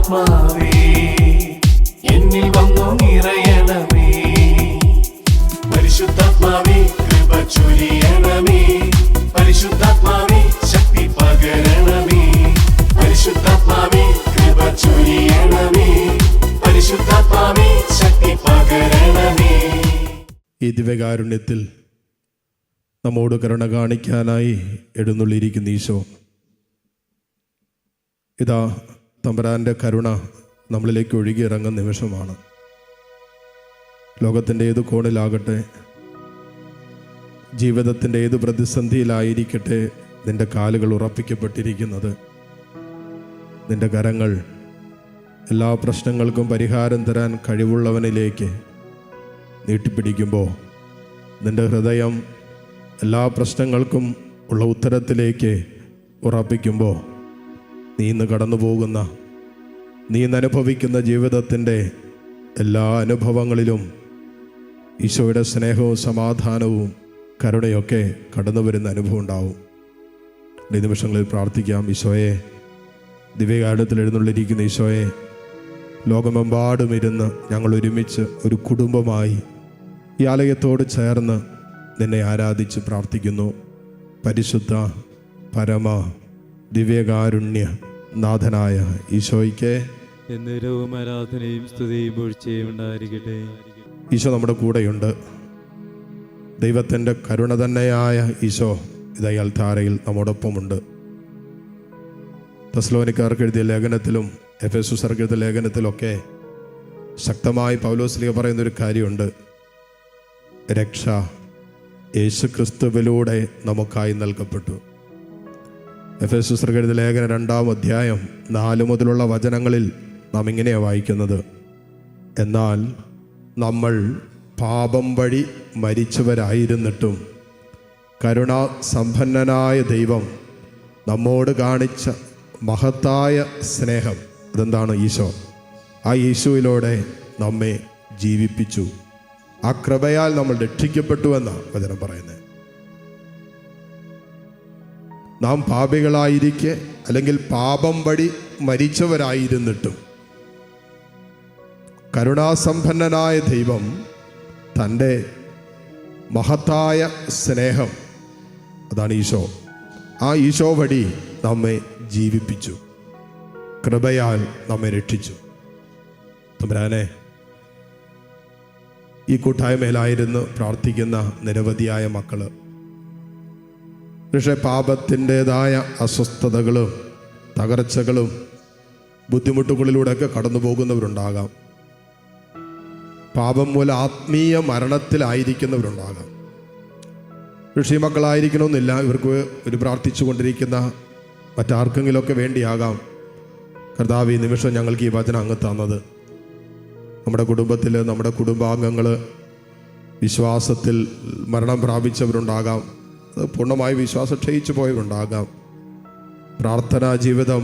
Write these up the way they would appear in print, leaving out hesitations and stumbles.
പരിശുദ്ധാത്മാവേ എന്നിൽ വന്നു നിറയണമേ. പരിശുദ്ധാത്മാവേ കൃപ ചൊരിയണമേ. പരിശുദ്ധാത്മാവേ ശക്തി പകരണമേ. പരിശുദ്ധാത്മാവേ കൃപ ചൊരിയണമേ. പരിശുദ്ധാത്മാവേ ശക്തി പകരണമേ. ഈ ദിവ്യകാരുണ്യത്തിൽ നമ്മോട് കരുണ കാണിക്കാനായി എഴുന്നള്ളിയിരിക്കുന്ന ഈശോ, ഇതാ തമ്പുരാൻ്റെ കരുണ നമ്മളിലേക്ക് ഒഴുകിയിറങ്ങുന്ന നിമിഷമാണ്. ലോകത്തിൻ്റെ ഏത് കോണിലാകട്ടെ, ജീവിതത്തിൻ്റെ ഏത് പ്രതിസന്ധിയിലായിരിക്കട്ടെ, നിൻ്റെ കാലുകൾ ഉറപ്പിക്കപ്പെട്ടിരിക്കുന്നത്, നിൻ്റെ കരങ്ങൾ എല്ലാ പ്രശ്നങ്ങൾക്കും പരിഹാരം തരാൻ കഴിവുള്ളവനിലേക്ക് നീട്ടിപ്പിടിക്കുമ്പോൾ, നിൻ്റെ ഹൃദയം എല്ലാ പ്രശ്നങ്ങൾക്കും ഉള്ള ഉത്തരത്തിലേക്ക് ഉറപ്പിക്കുമ്പോൾ, നീ ഇന്ന് കടന്നു പോകുന്ന, നീ ഇന്ന് അനുഭവിക്കുന്ന ജീവിതത്തിൻ്റെ എല്ലാ അനുഭവങ്ങളിലും ഈശോയുടെ സ്നേഹവും സമാധാനവും കരുണയൊക്കെ കടന്നു വരുന്ന അനുഭവം ഉണ്ടാവും. ഈ നിമിഷങ്ങളിൽ പ്രാർത്ഥിക്കാം. ഈശോയെ, ദിവ്യകാരുണ്യത്തിൽ എഴുന്നള്ളിരിക്കുന്ന ഈശോയെ, ലോകമെമ്പാടും ഇരുന്ന് ഞങ്ങൾ ഒരുമിച്ച് ഒരു കുടുംബമായി ഈ ആലയത്തോട് ചേർന്ന് നിന്നെ ആരാധിച്ച് പ്രാർത്ഥിക്കുന്നു. പരിശുദ്ധ പരമ ദിവ്യകാരുണ്യ നാഥനായ ഈശോയ്ക്ക് എന്നേരവും ആരാധനയും സ്തുതിയും വീഴ്ചയും ഉണ്ടായിരിക്കട്ടെ. ഈശോ നമ്മുടെ കൂടെയുണ്ട്. ദൈവത്തിൻ്റെ കരുണ തന്നെയായ ഈശോ ഇതാ അൽത്താരയിൽ നമ്മോടൊപ്പമുണ്ട്. തെസ്സലോനിക്കാർക്ക് എഴുതിയ ലേഖനത്തിലും എഫെസൂസർക്ക് എഴുതിയ ലേഖനത്തിലൊക്കെ ശക്തമായി പൗലോസ്ലീഹ പറയുന്നൊരു കാര്യമുണ്ട്. രക്ഷ യേശുക്രിസ്തുവിലൂടെ നമുക്കായി നൽകപ്പെട്ടു. എഫെസൂസർക്ക് എഴുതിയ ലേഖനം 2-ാം അധ്യായം 4 മുതലുള്ള വചനങ്ങളിൽ നാം ഇങ്ങനെയാണ് വായിക്കുന്നത്: എന്നാൽ നമ്മൾ പാപം വഴി മരിച്ചവരായിരുന്നിട്ടും കരുണാസമ്പന്നനായ ദൈവം നമ്മോട് കാണിച്ച മഹത്തായ സ്നേഹം, അതെന്താണ്? ഈശോ. ആ യേശുവിലൂടെ നമ്മെ ജീവിപ്പിച്ചു. ആ കൃപയാൽ നമ്മൾ രക്ഷിക്കപ്പെട്ടു എന്നാണ് വചനം പറയുന്നത്. നാം പാപികളായിരിക്കെ, അല്ലെങ്കിൽ പാപം വഴി മരിച്ചവരായിരുന്നിട്ടും കരുണാസമ്പന്നനായ ദൈവം തൻ്റെ മഹത്തായ സ്നേഹം, അതാണ് ഈശോ, ആ ഈശോ വഴി നമ്മെ ജീവിപ്പിച്ചു, കൃപയാൽ നമ്മെ രക്ഷിച്ചു. തമ്പുരാനെ, ഈ കൂട്ടായ്മയിലായിരുന്നു പ്രാർത്ഥിക്കുന്ന നിരവധിയായ മക്കള്, പക്ഷേ പാപത്തിൻ്റെതായ അസ്വസ്ഥതകളും തകർച്ചകളും ബുദ്ധിമുട്ടുകളിലൂടെയൊക്കെ കടന്നു പോകുന്നവരുണ്ടാകാം. പാപം മൂലം ആത്മീയ മരണത്തിലായിരിക്കുന്നവരുണ്ടാകാം. ഋഷി മക്കളായിരിക്കണമെന്നില്ല, ഇവർക്ക് ഒരു പ്രാർത്ഥിച്ചു കൊണ്ടിരിക്കുന്ന മറ്റാർക്കെങ്കിലുമൊക്കെ വേണ്ടിയാകാം കർത്താവ് ഈ നിമിഷം ഞങ്ങൾക്ക് ഈ വചനം അങ്ങ് തന്നത്. നമ്മുടെ കുടുംബത്തിൽ നമ്മുടെ കുടുംബാംഗങ്ങൾ വിശ്വാസത്തിൽ മരണം പ്രാപിച്ചവരുണ്ടാകാം, അത് പൂർണ്ണമായി വിശ്വാസം ക്ഷയിച്ചു പോയവരുണ്ടാകാം, പ്രാർത്ഥനാ ജീവിതം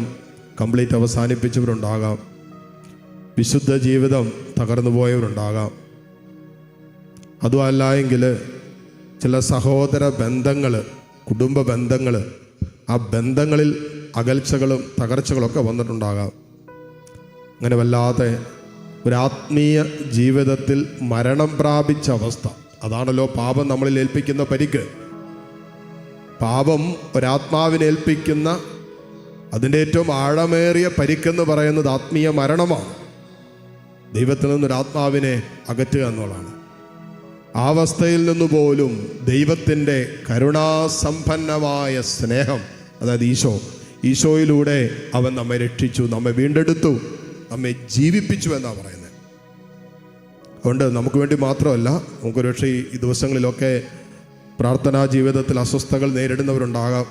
കംപ്ലീറ്റ് അവസാനിപ്പിച്ചവരുണ്ടാകാം, വിശുദ്ധ ജീവിതം തകർന്നു പോയവരുണ്ടാകാം. അതുമല്ല എങ്കിൽ ചില സഹോദര ബന്ധങ്ങൾ, കുടുംബ ബന്ധങ്ങൾ, ആ ബന്ധങ്ങളിൽ അകൽച്ചകളും തകർച്ചകളൊക്കെ വന്നിട്ടുണ്ടാകാം. അങ്ങനെ വല്ലാതെ ഒരാത്മീയ ജീവിതത്തിൽ മരണം പ്രാപിച്ച അവസ്ഥ, അതാണല്ലോ പാപം നമ്മളിൽ ഏൽപ്പിക്കുന്ന പരിക്ക്. പാപം ഒരാത്മാവിനേൽപ്പിക്കുന്ന അതിൻ്റെ ഏറ്റവും ആഴമേറിയ പരിക്കെന്ന് പറയുന്നത് ആത്മീയ മരണമാണ്. ദൈവത്തിൽ നിന്നൊരാത്മാവിനെ അകറ്റുക എന്നുള്ളതാണ്. ആ അവസ്ഥയിൽ നിന്ന് പോലും ദൈവത്തിൻ്റെ കരുണാസമ്പന്നമായ സ്നേഹം, അതായത് ഈശോയിലൂടെ അവൻ നമ്മെ രക്ഷിച്ചു, നമ്മെ വീണ്ടെടുത്തു, നമ്മെ ജീവിപ്പിച്ചു എന്നാണ് പറയുന്നത്. അതുകൊണ്ട് നമുക്ക് വേണ്ടി മാത്രമല്ല, നമുക്കൊരു പക്ഷേ ഈ ദിവസങ്ങളിലൊക്കെ പ്രാർത്ഥനാ ജീവിതത്തിൽ അസ്വസ്ഥതകൾ നേരിടുന്നവരുണ്ടാകാം.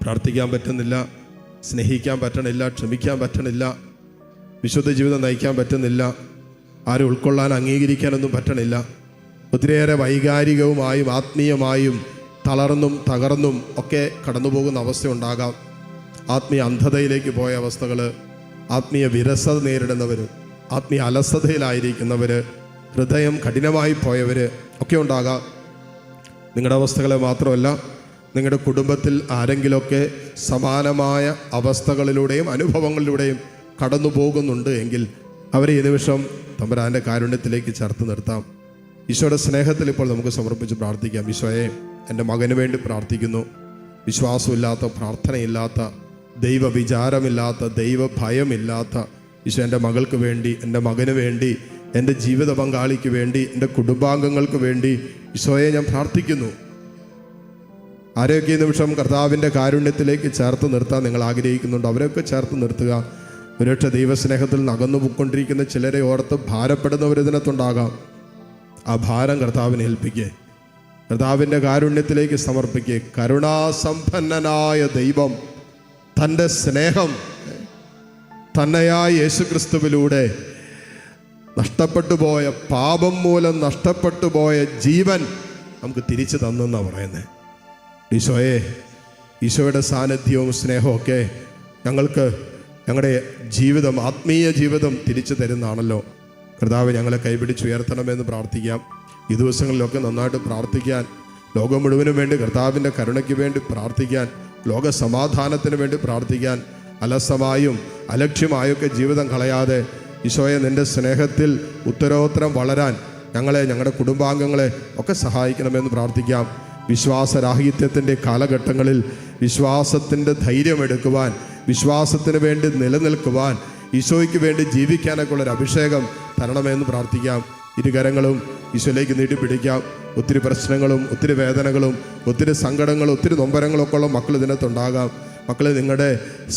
പ്രാർത്ഥിക്കാൻ പറ്റുന്നില്ല, സ്നേഹിക്കാൻ പറ്റണില്ല, ക്ഷമിക്കാൻ പറ്റണില്ല, വിശുദ്ധ ജീവിതം നയിക്കാൻ പറ്റുന്നില്ല, ആരും ഉൾക്കൊള്ളാൻ അംഗീകരിക്കാനൊന്നും പറ്റണില്ല. ഒത്തിരിയേറെ വൈകാരികവുമായും ആത്മീയമായും തളർന്നും തകർന്നും ഒക്കെ കടന്നു പോകുന്ന അവസ്ഥയുണ്ടാകാം. ആത്മീയ അന്ധതയിലേക്ക് പോയ അവസ്ഥകൾ, ആത്മീയ വിരസത നേരിടുന്നവർ, ആത്മീയ അലസതയിലായിരിക്കുന്നവർ, ഹൃദയം കഠിനമായി പോയവർ ഒക്കെ ഉണ്ടാകാം. നിങ്ങളുടെ അവസ്ഥകളെ മാത്രമല്ല, നിങ്ങളുടെ കുടുംബത്തിൽ ആരെങ്കിലുമൊക്കെ സമാനമായ അവസ്ഥകളിലൂടെയും അനുഭവങ്ങളിലൂടെയും കടന്നു പോകുന്നുണ്ട് എങ്കിൽ അവരെ ഈ നിമിഷം തമ്പുരാൻ്റെ കാരുണ്യത്തിലേക്ക് ചേർത്ത് നിർത്താം. ഈശോയുടെ സ്നേഹത്തിൽ ഇപ്പോൾ നമുക്ക് സമർപ്പിച്ച് പ്രാർത്ഥിക്കാം. ഈശോയെ, എൻ്റെ മകന് വേണ്ടി പ്രാർത്ഥിക്കുന്നു. വിശ്വാസമില്ലാത്ത, പ്രാർത്ഥനയില്ലാത്ത, ദൈവ വിചാരമില്ലാത്ത, ദൈവ ഭയമില്ലാത്ത ഈശോ എൻ്റെ മകൾക്ക് വേണ്ടി, എൻ്റെ മകന് വേണ്ടി, എൻ്റെ ജീവിത പങ്കാളിക്ക് വേണ്ടി, എൻ്റെ കുടുംബാംഗങ്ങൾക്ക് വേണ്ടി ഈശോയെ ഞാൻ പ്രാർത്ഥിക്കുന്നു. ആരെയൊക്കെ ഈ നിമിഷം കർത്താവിൻ്റെ കാരുണ്യത്തിലേക്ക് ചേർത്ത് നിർത്താൻ നിങ്ങൾ ആഗ്രഹിക്കുന്നുണ്ട്, അവരെയൊക്കെ ചേർത്ത് നിർത്തുക. ഒരുപക്ഷെ ദൈവസ്നേഹത്തിൽ അകന്നു പോയിക്കൊണ്ടിരിക്കുന്ന ചിലരെ ഓർത്ത് ഭാരപ്പെടുന്നവരിതിനകത്തുണ്ടാകാം. ആ ഭാരം കർത്താവിനെ ഏൽപ്പിക്കുക, കർത്താവിൻ്റെ കാരുണ്യത്തിലേക്ക് സമർപ്പിക്കുക. കരുണാസമ്പന്നനായ ദൈവം തൻ്റെ സ്നേഹം തന്നെയായ യേശുക്രിസ്തുവിലൂടെ നഷ്ടപ്പെട്ടു പോയ, പാപം മൂലം നഷ്ടപ്പെട്ടു പോയ ജീവൻ നമുക്ക് തിരിച്ചു തന്നെന്നാണ് പറയുന്നത്. ഈശോയെ, ഈശോയുടെ സാന്നിധ്യവും സ്നേഹവും ഒക്കെ ഞങ്ങൾക്ക് ഞങ്ങളുടെ ജീവിതം, ആത്മീയ ജീവിതം തിരിച്ചു തരുന്നതാണല്ലോ. കർത്താവ് ഞങ്ങളെ കൈപിടിച്ചുയർത്തണമെന്ന് പ്രാർത്ഥിക്കാം. ഈ ദിവസങ്ങളിലൊക്കെ നന്നായിട്ട് പ്രാർത്ഥിക്കാൻ, ലോകം മുഴുവനും വേണ്ടി കർത്താവിൻ്റെ കരുണയ്ക്ക് വേണ്ടി പ്രാർത്ഥിക്കാൻ, ലോക സമാധാനത്തിന് വേണ്ടി പ്രാർത്ഥിക്കാൻ, അലസമായും അലക്ഷ്യമായൊക്കെ ജീവിതം കളയാതെ ഈശോയെ നിൻ്റെ സ്നേഹത്തിൽ ഉത്തരോത്തരം വളരാൻ ഞങ്ങളെ, ഞങ്ങളുടെ കുടുംബാംഗങ്ങളെ ഒക്കെ സഹായിക്കണമെന്ന് പ്രാർത്ഥിക്കാം. വിശ്വാസരാഹിത്യത്തിൻ്റെ കാലഘട്ടങ്ങളിൽ വിശ്വാസത്തിൻ്റെ ധൈര്യമെടുക്കുവാൻ, വിശ്വാസത്തിന് വേണ്ടി നിലനിൽക്കുവാൻ, ഈശോയ്ക്ക് വേണ്ടി ജീവിക്കാനൊക്കെ ഉള്ളൊരു അഭിഷേകം തരണമെന്ന് പ്രാർത്ഥിക്കാം. ഇരുകരങ്ങളും ഈശോയിലേക്ക് നീട്ടിപ്പിടിക്കാം. ഒത്തിരി പ്രശ്നങ്ങളും ഒത്തിരി വേദനകളും ഒത്തിരി സങ്കടങ്ങളും ഒത്തിരി നൊമ്പരങ്ങളൊക്കെ ഉള്ള മക്കൾ ഇതിനകത്തുണ്ടാകാം. മക്കളെ, നിങ്ങളുടെ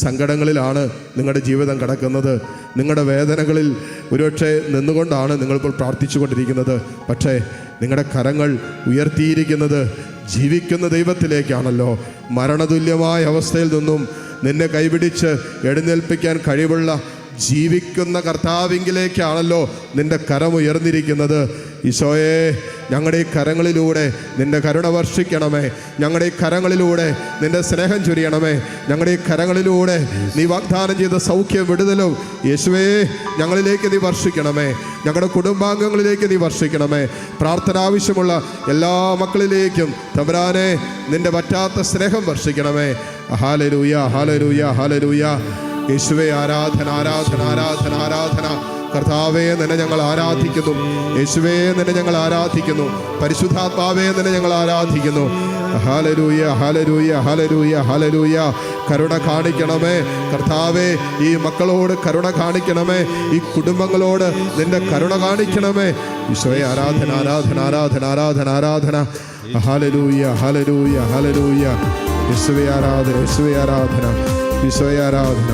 സങ്കടങ്ങളിലാണ് നിങ്ങളുടെ ജീവിതം കിടക്കുന്നത്. നിങ്ങളുടെ വേദനകളിൽ ഒരുപക്ഷെ നിന്നുകൊണ്ടാണ് നിങ്ങളിപ്പോൾ പ്രാർത്ഥിച്ചു കൊണ്ടിരിക്കുന്നത്. പക്ഷേ നിങ്ങളുടെ കരങ്ങൾ ഉയർത്തിയിരിക്കുന്നത് ജീവിക്കുന്ന ദൈവത്തിലേക്കാണല്ലോ. മരണതുല്യമായ അവസ്ഥയിൽ നിന്നും നിന്നെ കൈപിടിച്ച് എഴുന്നേൽപ്പിക്കാൻ കഴിവുള്ള ജീവിക്കുന്ന കർത്താവിങ്കിലേക്കാണല്ലോ നിന്റെ കരം ഉയർന്നിരിക്കുന്നത്. ഈശോയെ, ഞങ്ങളുടെ ഈ കരങ്ങളിലൂടെ നിന്റെ കരുണ വർഷിക്കണമേ. ഞങ്ങളുടെ ഈ കരങ്ങളിലൂടെ നിന്റെ സ്നേഹം ചൊരിയണമേ. ഞങ്ങളുടെ ഈ കരങ്ങളിലൂടെ നീ വാഗ്ദാനം ചെയ്ത സൗഖ്യം, വിടുതലും യേശുവേ ഞങ്ങളിലേക്ക് നീ വർഷിക്കണമേ. ഞങ്ങളുടെ കുടുംബാംഗങ്ങളിലേക്ക് നീ വർഷിക്കണമേ. പ്രാർത്ഥന ആവശ്യമുള്ള എല്ലാ മക്കളിലേക്കും തമ്പുരാനെ നിന്റെ പറ്റാത്ത സ്നേഹം വർഷിക്കണമേ. Hallelujah, hallelujah, hallelujah. യേശുവേ, ആരാധന, ആരാധന, ആരാധന, ആരാധന. കർത്താവേ, നിന്നെ ഞങ്ങൾ ആരാധിക്കുന്നു. യേശുവേ, നിന്നെ ഞങ്ങൾ ആരാധിക്കുന്നു. പരിശുദ്ധാത്മാവേ, നിന്നെ ഞങ്ങൾ ആരാധിക്കുന്നു. Hallelujah, hallelujah, hallelujah, hallelujah. കരുണ കാണിക്കണമേ കർത്താവേ. ഈ മക്കളോട് കരുണ കാണിക്കണമേ. ഈ കുടുംബങ്ങളോട് നിന്റെ കരുണ കാണിക്കണമേ. ഈശോയെ, ആരാധന, ആരാധന, ആരാധന, ആരാധന, ആരാധന. Hallelujah, hallelujah, hallelujah. യേശുവേ ആരാധന, യേശുവേ ആരാധന, ഈശോയെ ആരാധന.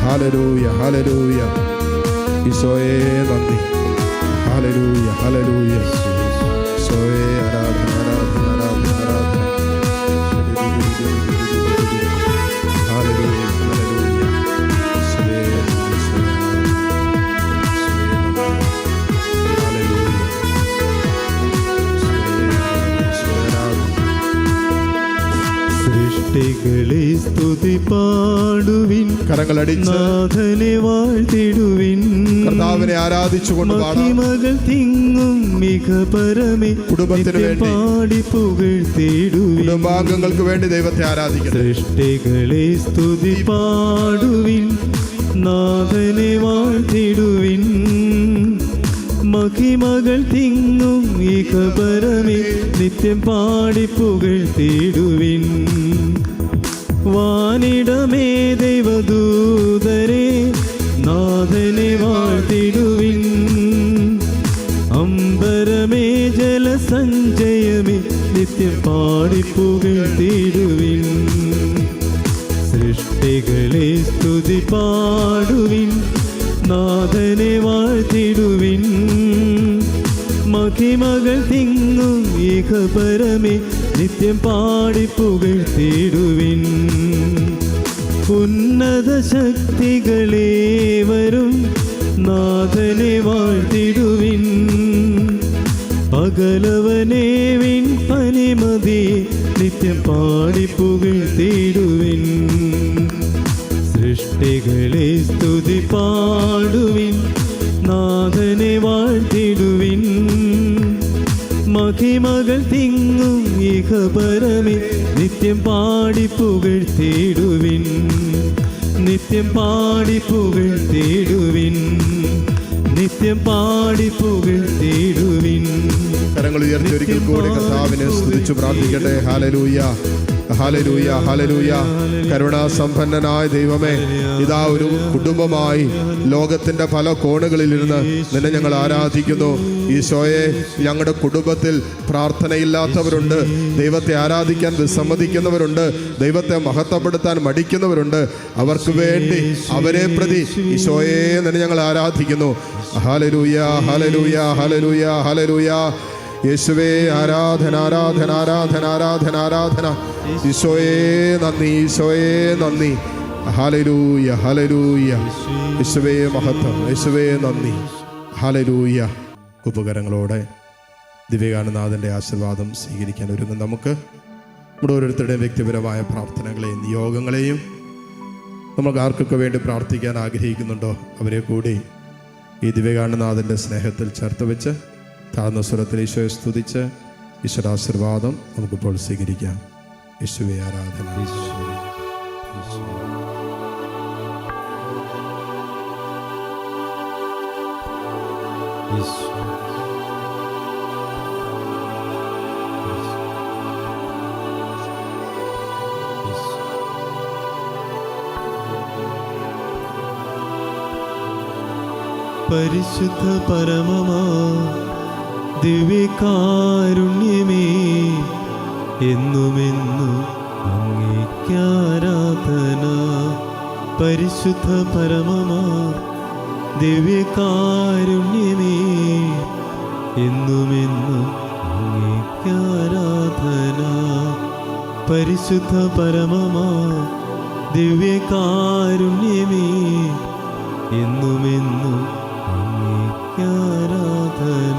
Hallelujah, hallelujah. ഈശോയെ നന്ദി. Hallelujah, hallelujah. ഈശോയെ ആരാധന, ആരാധന, ആരാധന, ആരാധന. Hallelujah, hallelujah. ഈശോയെ നന്ദി, ഈശോയെ നന്ദി. ഹല്ലേലൂയ. ഈശോയെ ആരാധന. സൃഷ്ടികളെ സ്തുതി പാടുവിൻ, കരങ്ങളടിച്ച് നാഥനെ വാഴ്ത്തിടുവിൻ. കർത്താവിനെ ആരാധിച്ചുകൊണ്ട് മഹിമകൾ തിങ്ങും മിക പരമേ കുടുംബത്തിന് വേണ്ടി പാടി പുകഴ്ത്തിടുവിൻ. കുടുംബാംഗങ്ങൾക്ക് വേണ്ടി ദൈവത്തെ ആരാധിക്കണം. സൃഷ്ടികളെ സ്തുതി പാടുവിൻ, നാഥനെ വാഴ്ത്തിടുവിൻ. മഹിമകൾ തിങ്ങും ഇഹ പരമേ നിത്യം പാടി പുകഴ്ത്തിടുവിൻ. വാനിടമേ ദൈവദൂതരെ നാഥനെ വാഴ്ത്തിടുവിൻ. അമ്പരമേ ജലസഞ്ചയമേ നിത്യം പാടി പുകഴ്ത്തിടുവിൻ. സൃഷ്ടികളെ സ്തുതി പാടുവിൻ, നാഥനെ വാഴ്ത്തിടുവിൻ. മഹിമകൾ തിങ്ങും ഇഹ പരമേ നിത്യം പാടി പുകഴ്ത്തിടുവിൻ. ഉന്നത ശക്തികളേവരും നാഥനെ വാഴ്ത്തിടുവിൻ. പകലവനെ വിൺ പനിമതിയെ നിത്യം പാടി പുകഴ്ത്തിടുവിൻ. സൃഷ്ടികളെ സ്തുതി പാടുവിൻ, നാഥനെ വാഴ്ത്തിടുവിൻ. മഹിമകൾ തിങ്ങും ഇഹ പരമേ നിത്യം പാടി പുകഴ്ത്തിടുവിൻ. നിത്യം പാടി പുകഴ്ത്തിടുവിൻ, നിത്യം പാടി പുകഴ്ത്തിടുവിൻ. കരങ്ങൾ ഉയർത്തി ഒരിക്കൽ കൂടി കർത്താവിനെ സ്തുതിച്ചു പ്രാർത്ഥിക്കട്ടെ. Hallelujah, hallelujah, hallelujah. കരുണാസമ്പന്നനായ ദൈവമേ, ഇതാ ഒരു കുടുംബമായി ലോകത്തിന്റെ പല കോണുകളിലിരുന്ന് നിന്നെ ഞങ്ങൾ ആരാധിക്കുന്നു. ഈശോയെ, ഞങ്ങളുടെ കുടുംബത്തിൽ പ്രാർത്ഥനയില്ലാത്തവരുണ്ട്, ദൈവത്തെ ആരാധിക്കാൻ വിസമ്മതിക്കുന്നവരുണ്ട്, ദൈവത്തെ മഹത്വപ്പെടുത്താൻ മടിക്കുന്നവരുണ്ട്. അവർക്ക് വേണ്ടി അവരെ പ്രതി ഈശോയെ നിന്നെ ഞങ്ങൾ ആരാധിക്കുന്നു. Hallelujah, hallelujah, hallelujah, hallelujah. യേശുവേ, ആരാധന, ആരാധന, ആരാധന, ആരാധന, ആരാധന. ഈശോയെ നന്ദി, ഈശോയെ നന്ദി. Hallelujah, hallelujah. യേശുവേ മഹത്വം, യേശുവേ നന്ദി. ഹല്ലേലൂയ. ഉപകരണങ്ങളോടെ ദിവ്യകാനനാഥൻ്റെ ആശീർവാദം സ്വീകരിക്കാൻ ഒരുങ്ങും നമുക്ക്. നമ്മുടെ ഓരോരുത്തരുടെയും വ്യക്തിപരമായ പ്രാർത്ഥനകളെയും നിയോഗങ്ങളെയും നമുക്ക് ആർക്കൊക്കെ വേണ്ടി പ്രാർത്ഥിക്കാൻ ആഗ്രഹിക്കുന്നുണ്ടോ അവരെ കൂടി ഈ ദിവ്യകാനനാഥൻ്റെ സ്നേഹത്തിൽ ചേർത്ത് വെച്ച് താഴ്ന്ന സ്വരത്തിൽ ഈശോയെ സ്തുതിച്ച് ഈശ്വരാശീർവാദം നമുക്കിപ്പോൾ സ്വീകരിക്കാം. യേശുവേ ആരാധന. പരിശുദ്ധ പരമമാ ദിവ്യകാരുണ്യമേ, എന്നുമെന്നും അങ്ങേക്കാരാധന. പരിശുദ്ധ പരമമാ ദിവ്യകാരുണ്യമേ, എന്നുമെന്നും അങ്ങേക്കാരാധന. പരിശുദ്ധ പരമമാ ദിവ്യകാരുണ്യമേ, എന്നുമെന്നും അങ്ങേക്കാരാധന.